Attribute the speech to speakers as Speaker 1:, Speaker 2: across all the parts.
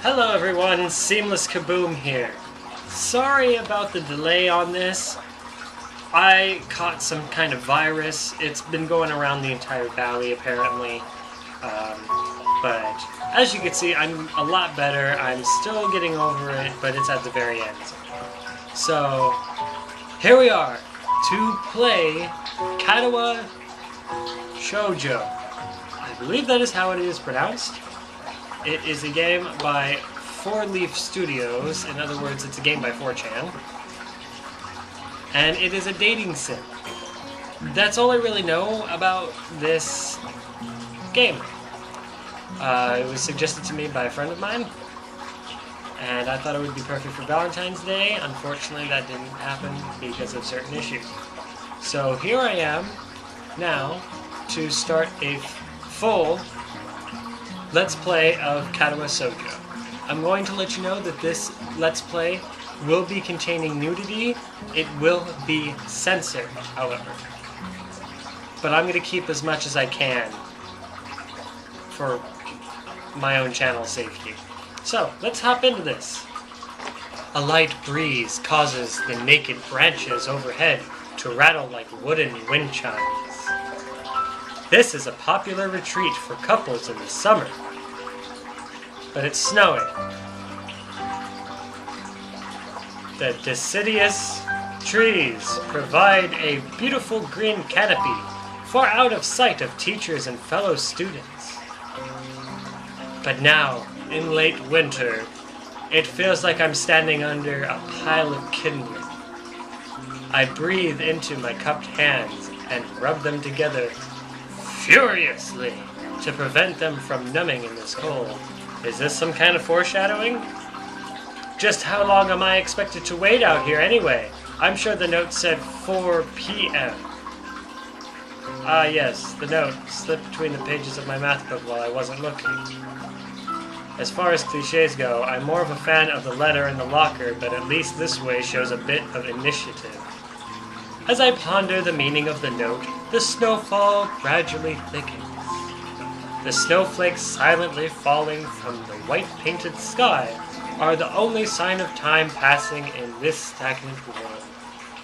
Speaker 1: Hello everyone, Seamless KaBoom here. Sorry about the delay on this. I caught some kind of virus. It's been going around the entire valley apparently. But as you can see, I'm a lot better. I'm still getting over it, but it's at the very end. So, here we are to play Katawa Shoujo. I believe that is how it is pronounced. It is a game by 4 Leaf Studios. In other words, it's a game by 4chan. And it is a dating sim. That's all I really know about this game. It was suggested to me by a friend of mine, and I thought it would be perfect for Valentine's Day. Unfortunately, that didn't happen because of certain issues. So here I am now to start a full Let's Play of Katawa Shoujo. I'm going to let you know that this Let's Play will be containing nudity. It will be censored, however. But I'm going to keep as much as I can for my own channel safety. So, let's hop into this. A light breeze causes the naked branches overhead to rattle like wooden wind chimes. This is a popular retreat for couples in the summer. But it's snowing. The deciduous trees provide a beautiful green canopy far out of sight of teachers and fellow students. But now, in late winter, it feels like I'm standing under a pile of kindling. I breathe into my cupped hands and rub them together furiously to prevent them from numbing in this cold. Is this some kind of foreshadowing? Just how long am I expected to wait out here anyway? I'm sure the note said 4 p.m. Ah yes, the note slipped between the pages of my math book while I wasn't looking. As far as cliches go, I'm more of a fan of the letter in the locker, but at least this way shows a bit of initiative. As I ponder the meaning of the note, the snowfall gradually thickens. The snowflakes silently falling from the white-painted sky are the only sign of time passing in this stagnant world.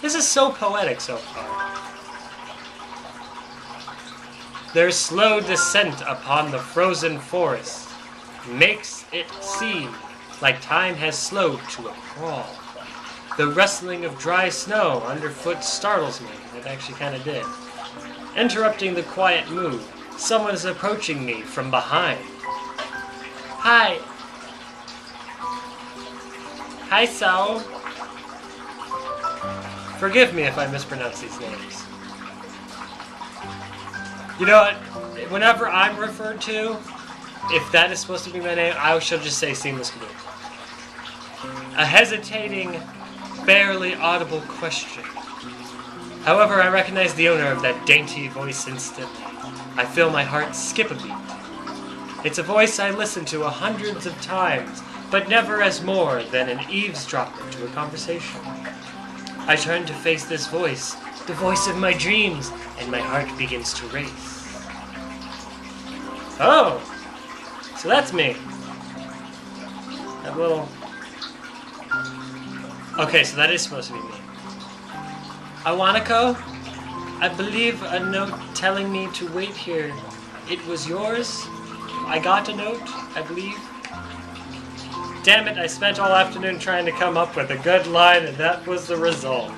Speaker 1: This is so poetic so far. Their slow descent upon the frozen forest makes it seem like time has slowed to a crawl. The rustling of dry snow underfoot startles me. It actually kind of did. Interrupting the quiet mood, someone is approaching me from behind. Hi. Hi, Sao. Forgive me if I mispronounce these names. You know what? Whenever I'm referred to, if that is supposed to be my name, I shall just say Seamless KaBoom. A hesitating, barely audible question. However, I recognize the owner of that dainty voice instantly. I feel my heart skip a beat. It's a voice I listened to hundreds of times, but never as more than an eavesdropper to a conversation. I turn to face this voice, the voice of my dreams, and my heart begins to race. Oh! So that's me. That little... Okay, so that is supposed to be me. Awanako? I believe a note telling me to wait here. It was yours? I got a note, I believe. Damn it, I spent all afternoon trying to come up with a good line, and that was the result.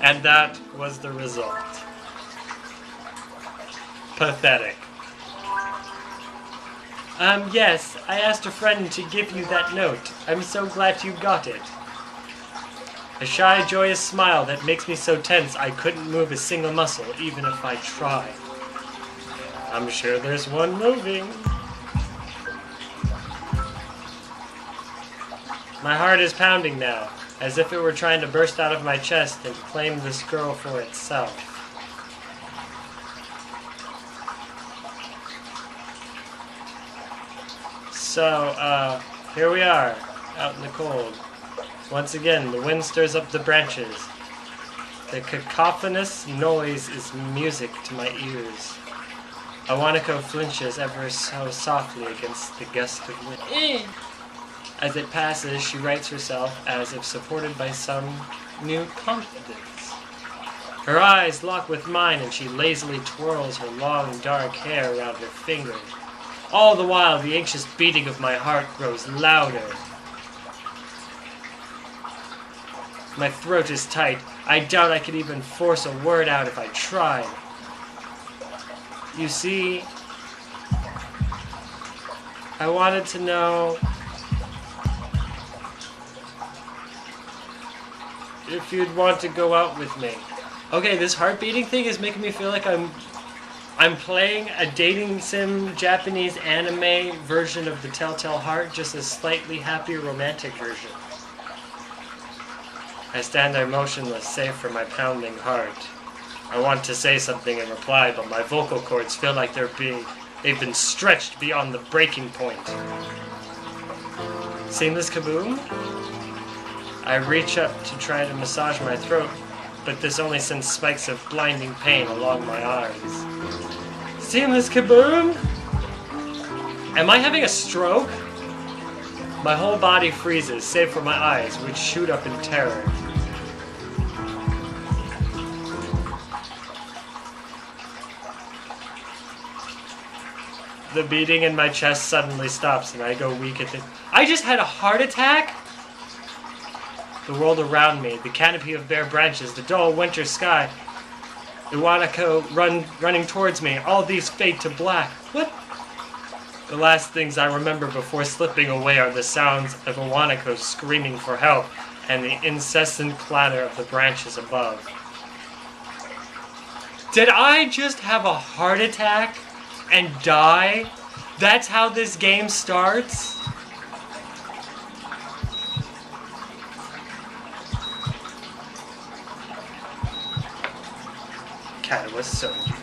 Speaker 1: And that was the result. Pathetic. Yes, I asked a friend to give you that note. I'm so glad you got it. A shy, joyous smile that makes me so tense I couldn't move a single muscle, even if I tried. I'm sure there's one moving. My heart is pounding now, as if it were trying to burst out of my chest and claim this girl for itself. So, here we are, out in the cold. Once again, the wind stirs up the branches. The cacophonous noise is music to my ears. Awanako flinches ever so softly against the gust of wind. As it passes, she rights herself as if supported by some new confidence. Her eyes lock with mine and she lazily twirls her long dark hair around her fingers. All the while, the anxious beating of my heart grows louder. My throat is tight. I doubt I could even force a word out if I tried. You see, I wanted to know if you'd want to go out with me. Okay, this heart beating thing is making me feel like I'm playing a dating sim Japanese anime version of the Telltale Heart, just a slightly happier romantic version. I stand there motionless, save for my pounding heart. I want to say something in reply, but my vocal cords feel like they've been stretched beyond the breaking point. Seen this, KaBoom? I reach up to try to massage my throat, but this only sends spikes of blinding pain along my arms. Seamless, KaBoom? Am I having a stroke? My whole body freezes, save for my eyes, which shoot up in terror. The beating in my chest suddenly stops and I go weak at it. I just had a heart attack? The world around me, the canopy of bare branches, the dull winter sky, Iwanako running towards me, all these fade to black. What? The last things I remember before slipping away are the sounds of Iwanako screaming for help and the incessant clatter of the branches above. Did I just have a heart attack and die? That's how this game starts? Katawa Shoujo.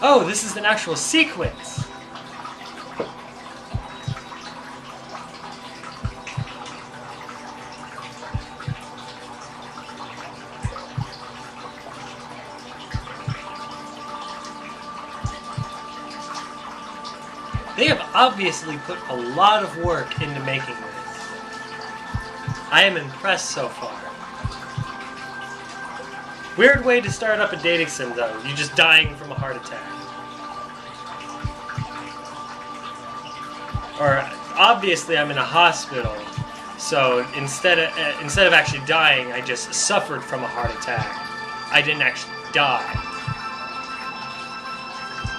Speaker 1: Oh, this is an actual sequence. They have obviously put a lot of work into making this. I am impressed so far. Weird way to start up a dating sim though, you just dying from a heart attack. Or obviously I'm in a hospital, so instead of actually dying, I just suffered from a heart attack. I didn't actually die.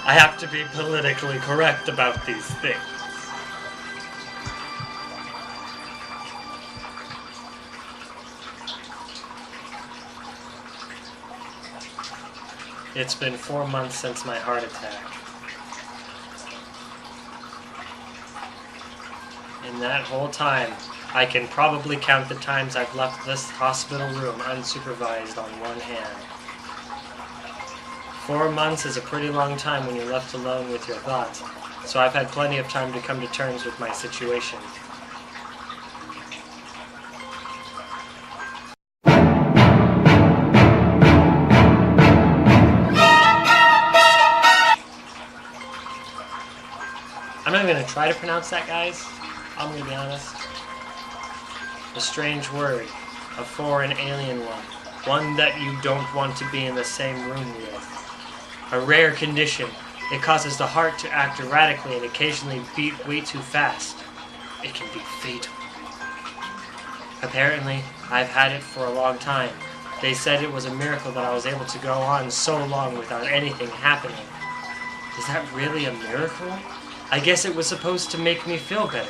Speaker 1: I have to be politically correct about these things. It's been 4 months since my heart attack. In that whole time, I can probably count the times I've left this hospital room unsupervised on one hand. 4 months is a pretty long time when you're left alone with your thoughts, so I've had plenty of time to come to terms with my situation. I'm not going to try to pronounce that, guys. I'm going to be honest. A strange word. A foreign alien one. One that you don't want to be in the same room with. A rare condition. It causes the heart to act erratically and occasionally beat way too fast. It can be fatal. Apparently, I've had it for a long time. They said it was a miracle that I was able to go on so long without anything happening. Is that really a miracle? I guess it was supposed to make me feel better,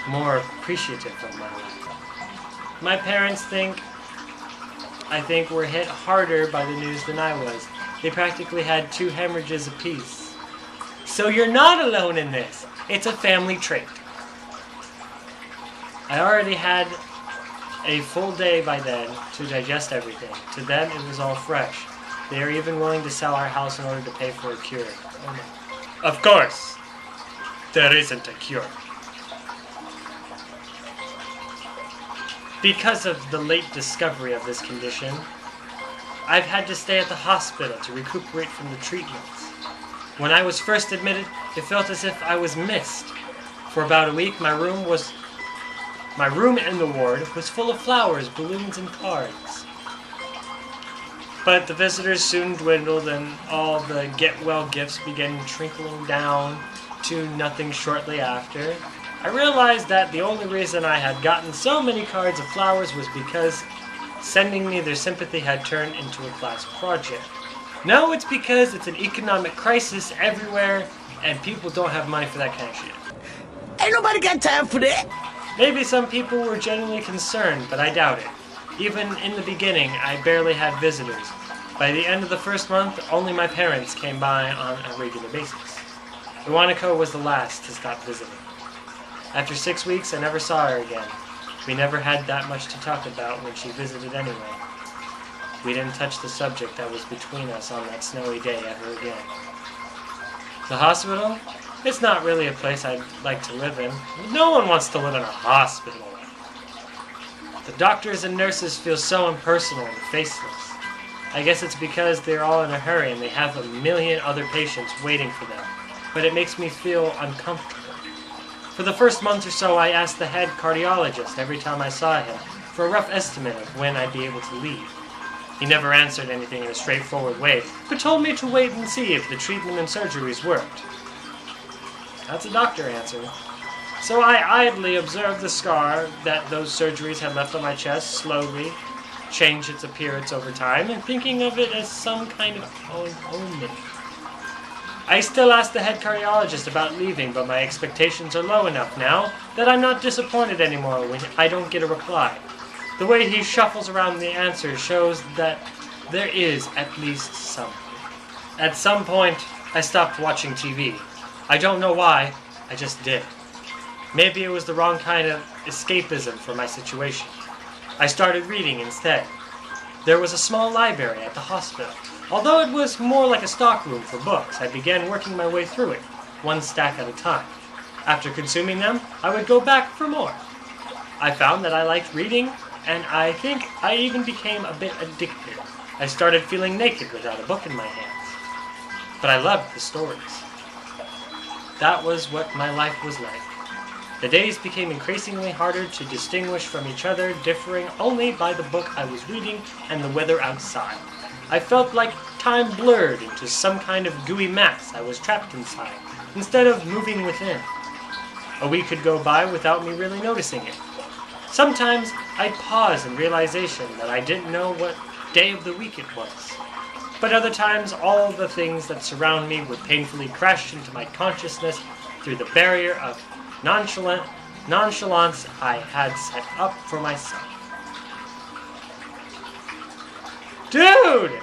Speaker 1: more appreciative of my life. My parents I think were hit harder by the news than I was. They practically had 2 hemorrhages apiece. So you're not alone in this. It's a family trait. I already had a full day by then to digest everything. To them, it was all fresh. They are even willing to sell our house in order to pay for a cure. Oh no. Of course! There isn't a cure. Because of the late discovery of this condition, I've had to stay at the hospital to recuperate from the treatments. When I was first admitted, it felt as if I was missed. For about a week, my room in the ward was full of flowers, balloons, and cards. But the visitors soon dwindled, and all the get-well gifts began trickling down to nothing shortly after. I realized that the only reason I had gotten so many cards of flowers was because sending me their sympathy had turned into a class project. No, it's because it's an economic crisis everywhere, and people don't have money for that kind of shit.
Speaker 2: Ain't nobody got time for that.
Speaker 1: Maybe some people were genuinely concerned, but I doubt it. Even in the beginning, I barely had visitors. By the end of the first month, only my parents came by on a regular basis. Iwanako was the last to stop visiting. After 6 weeks, I never saw her again. We never had that much to talk about when she visited anyway. We didn't touch the subject that was between us on that snowy day ever again. The hospital? It's not really a place I'd like to live in. No one wants to live in a hospital. The doctors and nurses feel so impersonal and faceless. I guess it's because they're all in a hurry and they have a million other patients waiting for them. But it makes me feel uncomfortable. For the first month or so, I asked the head cardiologist every time I saw him for a rough estimate of when I'd be able to leave. He never answered anything in a straightforward way, but told me to wait and see if the treatment and surgeries worked. That's a doctor answer. So I idly observed the scar that those surgeries had left on my chest slowly change its appearance over time, and thinking of it as some kind of omen. I still ask the head cardiologist about leaving, but my expectations are low enough now that I'm not disappointed anymore when I don't get a reply. The way he shuffles around the answers shows that there is at least something. At some point, I stopped watching TV. I don't know why, I just did. Maybe it was the wrong kind of escapism for my situation. I started reading instead. There was a small library at the hospital. Although it was more like a stockroom for books, I began working my way through it, one stack at a time. After consuming them, I would go back for more. I found that I liked reading, and I think I even became a bit addicted. I started feeling naked without a book in my hands. But I loved the stories. That was what my life was like. The days became increasingly harder to distinguish from each other, differing only by the book I was reading and the weather outside. I felt like time blurred into some kind of gooey mass I was trapped inside, instead of moving within. A week could go by without me really noticing it. Sometimes I'd pause in realization that I didn't know what day of the week it was. But other times, all the things that surround me would painfully crash into my consciousness through the barrier of nonchalance I had set up for myself. Dude!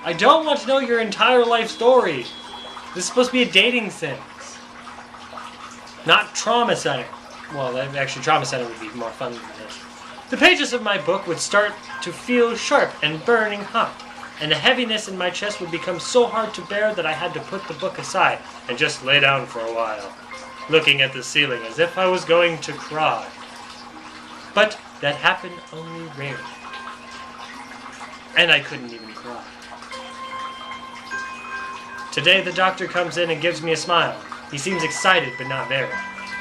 Speaker 1: I don't want to know your entire life story. This is supposed to be a dating sim. Not Trauma Center. Well, actually, Trauma Center would be more fun than this. The pages of my book would start to feel sharp and burning hot, and the heaviness in my chest would become so hard to bear that I had to put the book aside and just lay down for a while, looking at the ceiling as if I was going to cry. But that happened only rarely. And I couldn't even cry. Today the doctor comes in and gives me a smile. He seems excited, but not very.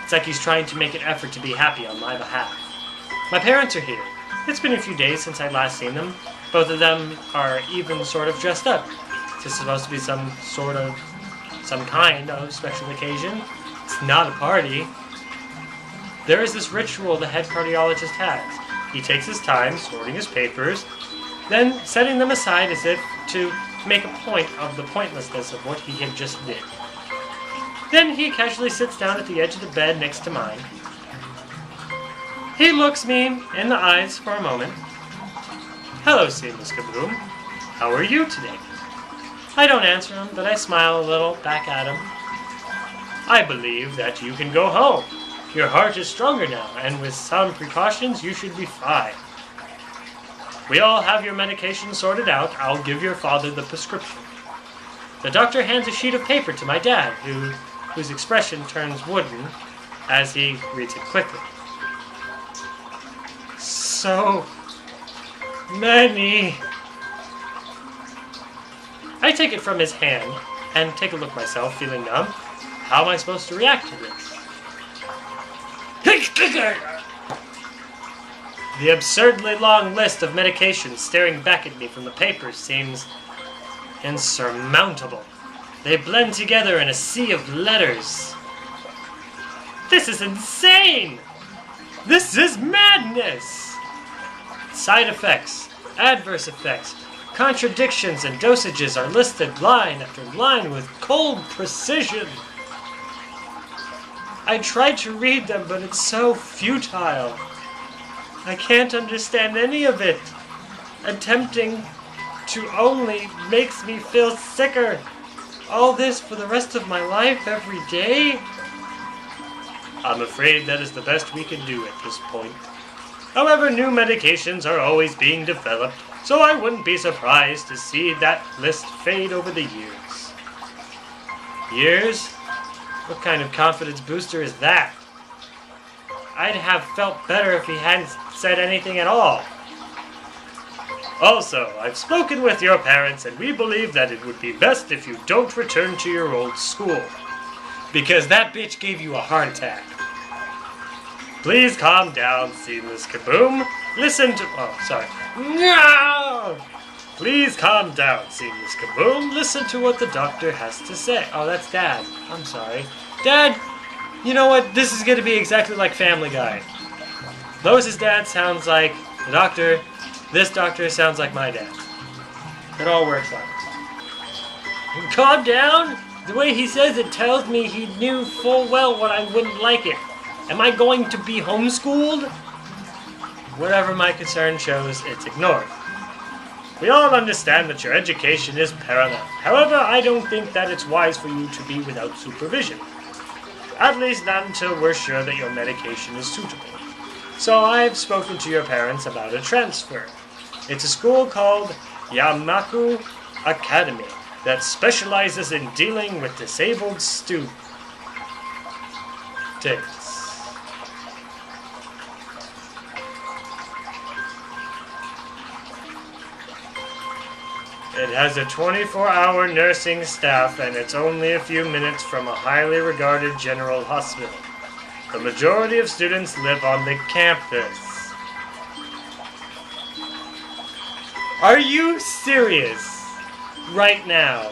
Speaker 1: It's like he's trying to make an effort to be happy on my behalf. My parents are here. It's been a few days since I'd last seen them. Both of them are even sort of dressed up. This is supposed to be some kind of special occasion. It's not a party. There is this ritual the head cardiologist has. He takes his time sorting his papers, then setting them aside as if to make a point of the pointlessness of what he had just did. Then he casually sits down at the edge of the bed next to mine. He looks me in the eyes for a moment. Hello, Seamless KaBoom. How are you today? I don't answer him, but I smile a little back at him. I believe that you can go home. Your heart is stronger now, and with some precautions, you should be fine. We all have your medication sorted out. I'll give your father the prescription. The doctor hands a sheet of paper to my dad, whose expression turns wooden as he reads it quickly. So many. I take it from his hand and take a look myself, feeling numb. How am I supposed to react to this? The absurdly long list of medications staring back at me from the papers seems insurmountable. They blend together in a sea of letters. This is insane! This is madness! Side effects, adverse effects, contradictions and dosages are listed line after line with cold precision. I tried to read them, but it's so futile. I can't understand any of it. Attempting to only makes me feel sicker. All this for the rest of my life every day? I'm afraid that is the best we can do at this point. However, new medications are always being developed, so I wouldn't be surprised to see that list fade over the years. Years? What kind of confidence booster is that? I'd have felt better if he hadn't said anything at all. Also, I've spoken with your parents and we believe that it would be best if you don't return to your old school. Because that bitch gave you a heart attack. Please calm down, Seamless KaBoom. Listen to... Oh, sorry. No! Please calm down, Seamless KaBoom. Listen to what the doctor has to say. Oh, that's Dad. I'm sorry. Dad, you know what? This is going to be exactly like Family Guy. Lois's dad sounds like the doctor. This doctor sounds like my dad. It all works out. Calm down? The way he says it tells me he knew full well what I wouldn't like it. Am I going to be homeschooled? Whatever my concern shows, it's ignored. We all understand that your education is paramount. However, I don't think that it's wise for you to be without supervision. At least not until we're sure that your medication is suitable. So I've spoken to your parents about a transfer. It's a school called Yamaku Academy that specializes in dealing with disabled students. It has a 24-hour nursing staff and it's only a few minutes from a highly regarded general hospital. The majority of students live on the campus. Are you serious? Right now?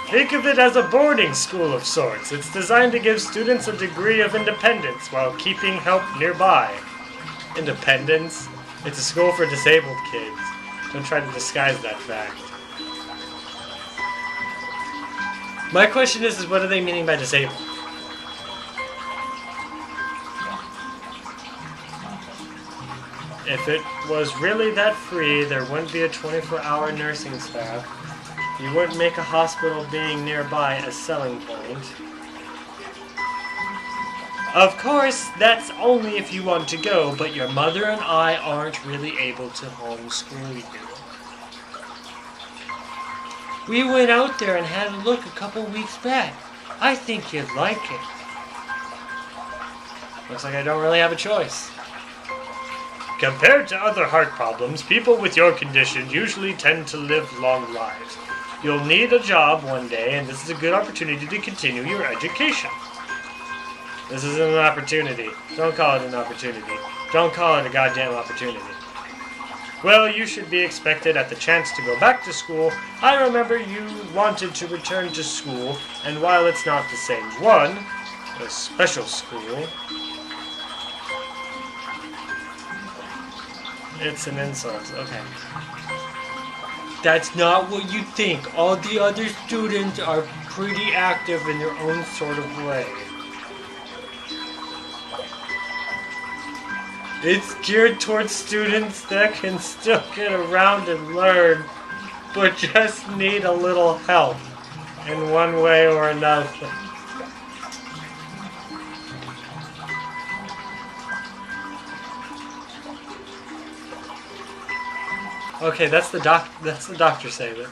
Speaker 1: Think of it as a boarding school of sorts. It's designed to give students a degree of independence while keeping help nearby. Independence? It's a school for disabled kids. Don't try to disguise that fact. My question is what are they meaning by disabled? If it was really that free, there wouldn't be a 24-hour nursing staff. You wouldn't make a hospital being nearby a selling point. Of course, that's only if you want to go, but your mother and I aren't really able to homeschool you. We went out there and had a look a couple weeks back. I think you'd like it. Looks like I don't really have a choice. Compared to other heart problems, people with your condition usually tend to live long lives. You'll need a job one day, and this is a good opportunity to continue your education. This isn't an opportunity. Don't call it an opportunity. Don't call it a goddamn opportunity. Well, you should be expected at the chance to go back to school. I remember you wanted to return to school, and while it's not the same one, a special school, it's an insult. Okay. That's not what you think. All the other students are pretty active in their own sort of way. It's geared towards students that can still get around and learn, but just need a little help in one way or another. Okay, that's the doctor saying it.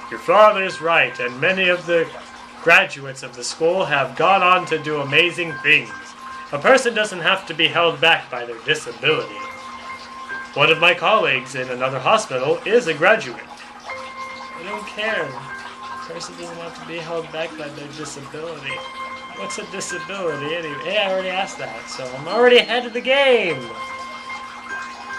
Speaker 1: Your father's right, and many of the graduates of the school have gone on to do amazing things. A person doesn't have to be held back by their disability. One of my colleagues in another hospital is a graduate. I don't care. person doesn't have to be held back by their disability. What's a disability anyway? Hey, I already asked that, so I'm already ahead of the game!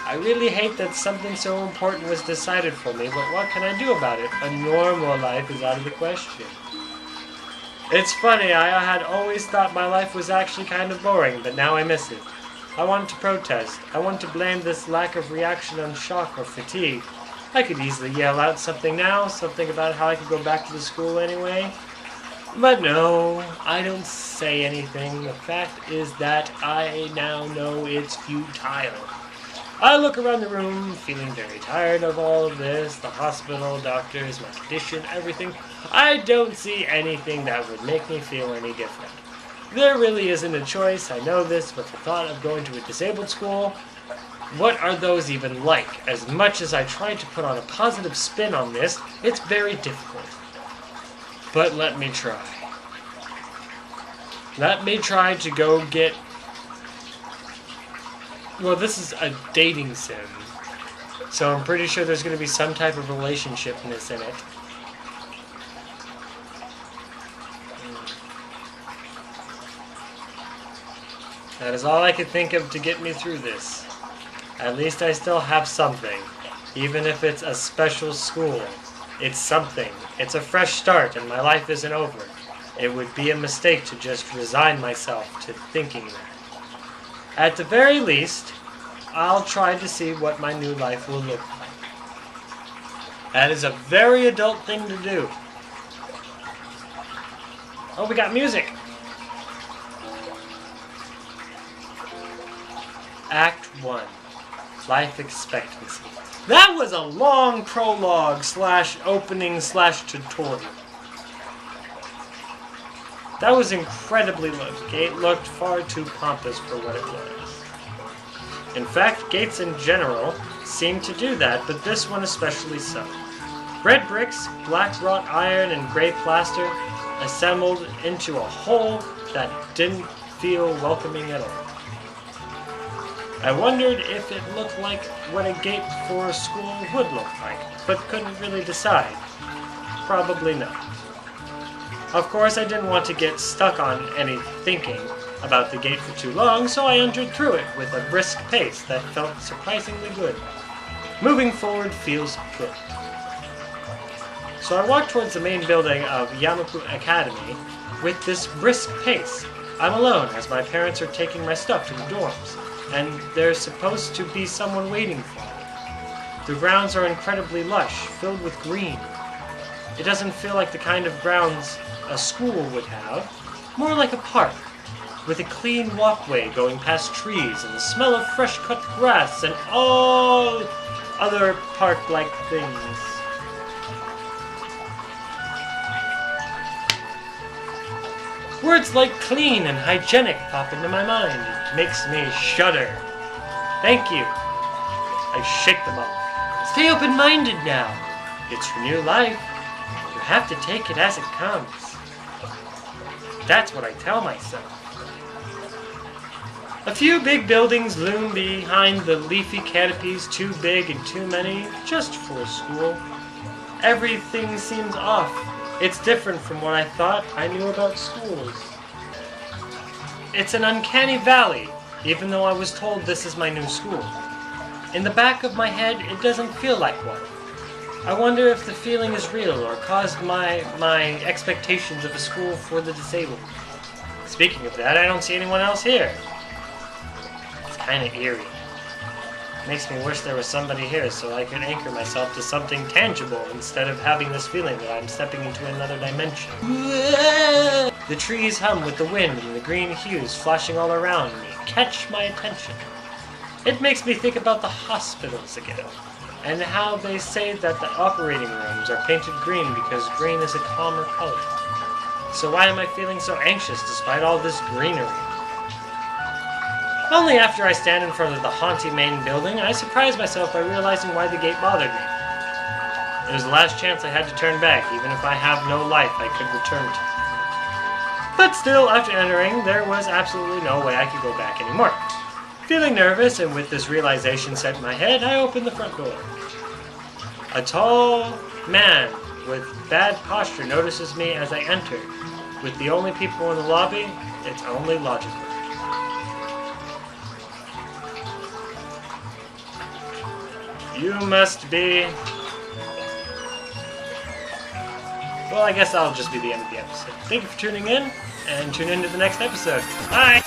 Speaker 1: I really hate that something so important was decided for me, but what can I do about it? A normal life is out of the question. It's funny, I had always thought my life was actually kind of boring, but now I miss it. I want to protest. I want to blame this lack of reaction on shock or fatigue. I could easily yell out something now, something about how I could go back to the school anyway. But no, I don't say anything. The fact is that I now know it's futile. I look around the room, feeling very tired of all of this, the hospital, doctors, my condition, everything. I don't see anything that would make me feel any different. There really isn't a choice, I know this, but the thought of going to a disabled school, what are those even like? As much as I try to put on a positive spin on this, it's very difficult. But let me try. Let me try to go get... Well, this is a dating sim, so I'm pretty sure there's going to be some type of relationshipness in it. That is all I could think of to get me through this. At least I still have something, even if it's a special school. It's something. It's a fresh start, and my life isn't over. It would be a mistake to just resign myself to thinking that. At the very least, I'll try to see what my new life will look like. That is a very adult thing to do. Oh, we got music! Act 1. Life expectancy. That was a long prologue / opening / tutorial. That was incredibly low. Gate looked far too pompous for what it was. In fact, gates in general seem to do that, but this one especially so. Red bricks, black wrought iron, and gray plaster assembled into a whole that didn't feel welcoming at all. I wondered if it looked like what a gate for a school would look like, but couldn't really decide. Probably not. Of course, I didn't want to get stuck on any thinking about the gate for too long, so I entered through it with a brisk pace that felt surprisingly good. Moving forward feels good. So I walked towards the main building of Yamaku Academy with this brisk pace. I'm alone, as my parents are taking my stuff to the dorms, and there's supposed to be someone waiting for me. The grounds are incredibly lush, filled with green. It doesn't feel like the kind of grounds a school would have, more like a park, with a clean walkway going past trees and the smell of fresh-cut grass and all other park-like things. Words like clean and hygienic pop into my mind. It makes me shudder. Thank you. I shake them off. Stay open-minded now. It's your new life. You have to take it as it comes. That's what I tell myself. A few big buildings loom behind the leafy canopies, too big and too many, just for a school. Everything seems off. It's different from what I thought I knew about schools. It's an uncanny valley, even though I was told this is my new school. In the back of my head, it doesn't feel like one. I wonder if the feeling is real or caused my expectations of a school for the disabled. Speaking of that, I don't see anyone else here. It's kind of eerie. Makes me wish there was somebody here so I could anchor myself to something tangible instead of having this feeling that I'm stepping into another dimension. The trees hum with the wind and the green hues flashing all around me catch my attention. It makes me think about the hospitals again, and how they say that the operating rooms are painted green because green is a calmer color. So why am I feeling so anxious despite all this greenery? Only after I stand in front of the haunting main building, I surprise myself by realizing why the gate bothered me. It was the last chance I had to turn back, even if I have no life I could return to. But still, after entering, there was absolutely no way I could go back anymore. Feeling nervous, and with this realization set in my head, I opened the front door. A tall man with bad posture notices me as I enter. With the only people in the lobby, it's only logical. You must be... Well, I guess that'll just be the end of the episode. Thank you for tuning in, and tune in to the next episode. Bye!